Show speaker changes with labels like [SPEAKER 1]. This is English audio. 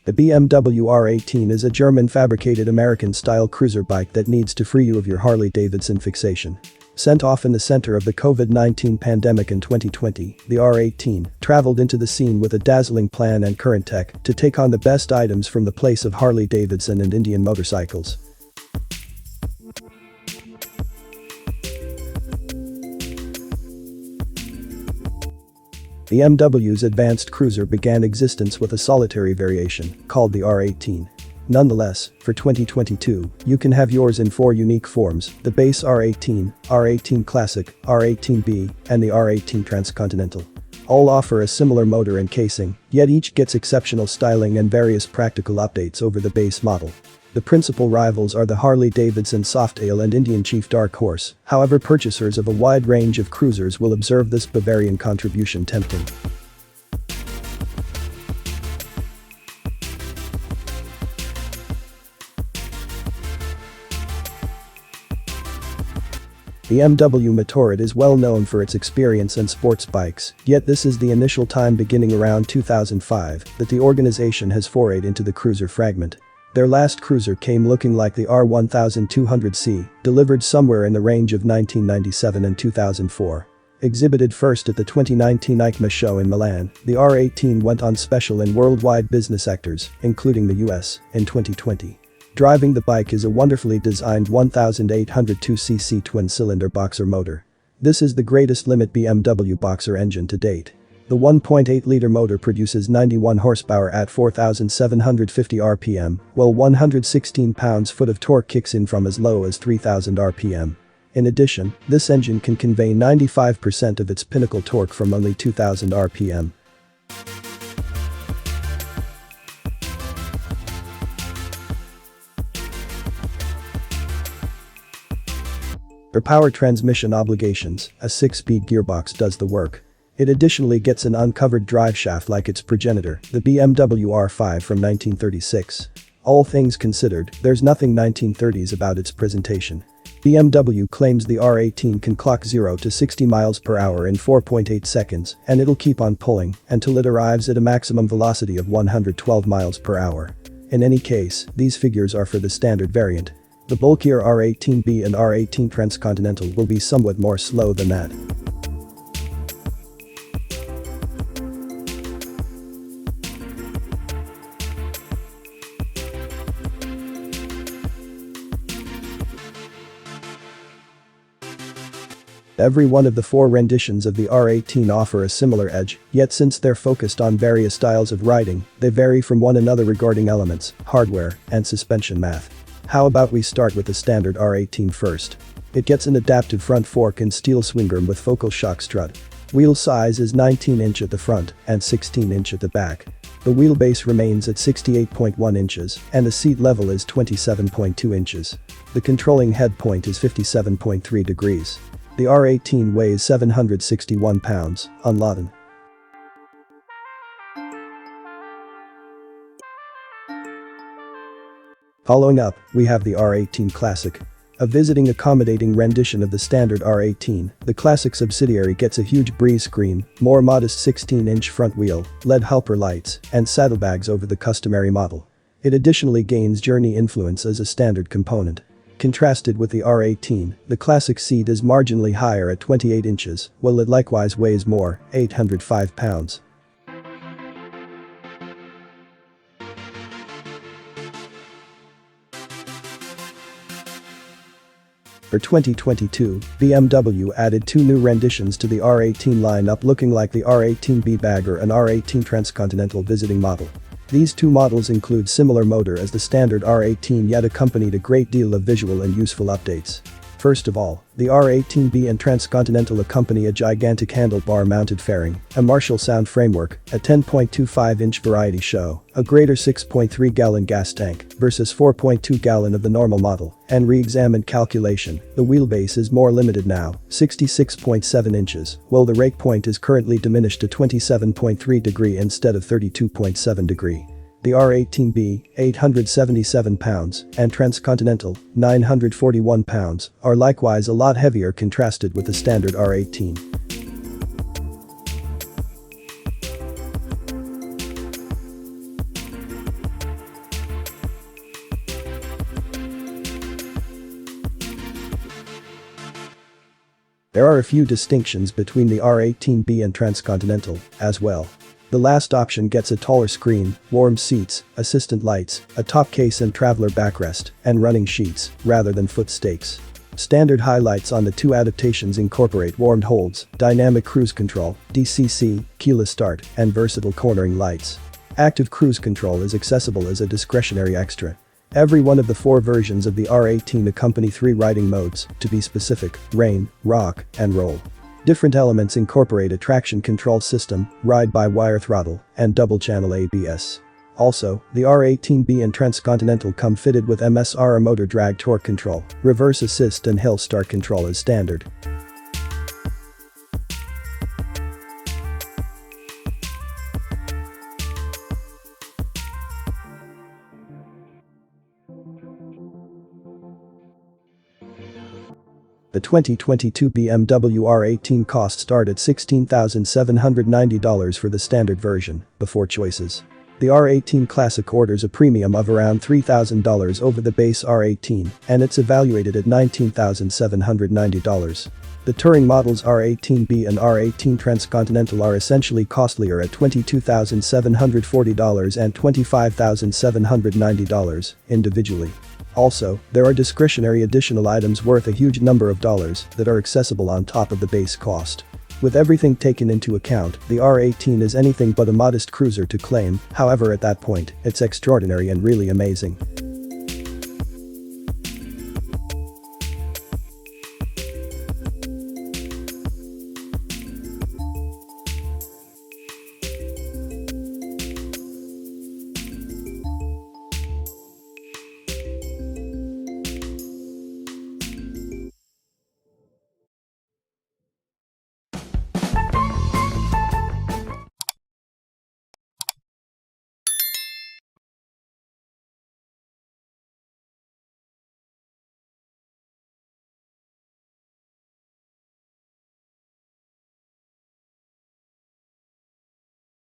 [SPEAKER 1] The BMW R18 is a German-fabricated American-style cruiser bike that needs to free you of your Harley-Davidson fixation. Sent off in the center of the COVID-19 pandemic in 2020, the R18 traveled into the scene with a dazzling plan and current tech to take on the best items from the place of Harley-Davidson and Indian motorcycles. The BMW's advanced cruiser began existence with a solitary variation, called the R18. Nonetheless, for 2022, you can have yours in 4 unique forms: the base R18, R18 Classic, R18B, and the R18 Transcontinental. All offer a similar motor and casing, yet each gets exceptional styling and various practical updates over the base model. The principal rivals are the Harley-Davidson Softail and Indian Chief Dark Horse, however purchasers of a wide range of cruisers will observe this Bavarian contribution tempting. The BMW Motorrad is well known for its experience and sports bikes, yet this is the initial time beginning around 2005 that the organization has forayed into the cruiser fragment. Their last cruiser came looking like the R1200C, delivered somewhere in the range of 1997 and 2004. Exhibited first at the 2019 EICMA show in Milan, the R18 went on special in worldwide business sectors, including the US, in 2020. Driving the bike is a wonderfully designed 1802cc twin-cylinder boxer motor. This is the greatest limit BMW boxer engine to date. The 1.8-liter motor produces 91 horsepower at 4,750 rpm, while 116 pounds-foot of torque kicks in from as low as 3,000 rpm. In addition, this engine can convey 95% of its pinnacle torque from only 2,000 rpm. For power transmission obligations, a 6-speed gearbox does the work. It additionally gets an uncovered driveshaft like its progenitor, the BMW R5 from 1936. All things considered, there's nothing 1930s about its presentation. BMW claims the R18 can clock 0 to 60 miles per hour in 4.8 seconds, and it'll keep on pulling until it arrives at a maximum velocity of 112 miles per hour. In any case, these figures are for the standard variant. The bulkier R18B and R18 Transcontinental will be somewhat more slow than that. Every one of the 4 renditions of the R18 offer a similar edge, yet since they're focused on various styles of riding, they vary from one another regarding elements, hardware, and suspension math. How about we start with the standard R18 first? It gets an adaptive front fork and steel swing arm with focal shock strut. Wheel size is 19-inch at the front and 16-inch at the back. The wheelbase remains at 68.1 inches and the seat level is 27.2 inches. The controlling head point is 57.3 degrees. The R18 weighs 761 pounds, unladen. Following up, we have the R18 Classic. A visiting accommodating rendition of the standard R18, the Classic subsidiary gets a huge breeze screen, more modest 16-inch front wheel, LED helper lights, and saddlebags over the customary model. It additionally gains journey influence as a standard component. Contrasted with the R18, the Classic seat is marginally higher at 28 inches, while it likewise weighs more, 805 pounds. For 2022, BMW added 2 new renditions to the R18 lineup looking like the R18B Bagger and R18 Transcontinental visiting model. These 2 models include similar motor as the standard R18 yet accompanied a great deal of visual and useful updates. First of all, the R18B and Transcontinental accompany a gigantic handlebar-mounted fairing, a Marshall sound framework, a 10.25-inch variety show, a greater 6.3-gallon gas tank versus 4.2-gallon of the normal model, and re-examined calculation, the wheelbase is more limited now, 66.7 inches, while the rake point is currently diminished to 27.3 degree instead of 32.7 degree. The R18B, 877 pounds, and Transcontinental, 941 pounds, are likewise a lot heavier contrasted with the standard R18. There are a few distinctions between the R18B and Transcontinental, as well. The last option gets a taller screen, warm seats, assistant lights, a top case and traveler backrest, and running sheets, rather than foot stakes. Standard highlights on the two adaptations incorporate warmed holds, dynamic cruise control, DCC, keyless start, and versatile cornering lights. Active cruise control is accessible as a discretionary extra. Every one of the 4 versions of the R18 accompany 3 riding modes, to be specific: rain, rock, and roll. Different elements incorporate a traction control system, ride-by-wire throttle, and double-channel ABS. Also, the R18B and Transcontinental come fitted with MSR motor drag torque control, reverse assist and hill start control as standard. The 2022 BMW R18 cost start at $16,790 for the standard version, before choices. The R18 Classic orders a premium of around $3,000 over the base R18, and it's evaluated at $19,790. The touring models R18B and R18 Transcontinental are essentially costlier at $22,740 and $25,790, individually. Also, there are discretionary additional items worth a huge number of dollars that are accessible on top of the base cost. With everything taken into account, the R18 is anything but a modest cruiser to claim, however at that point, it's extraordinary and really amazing.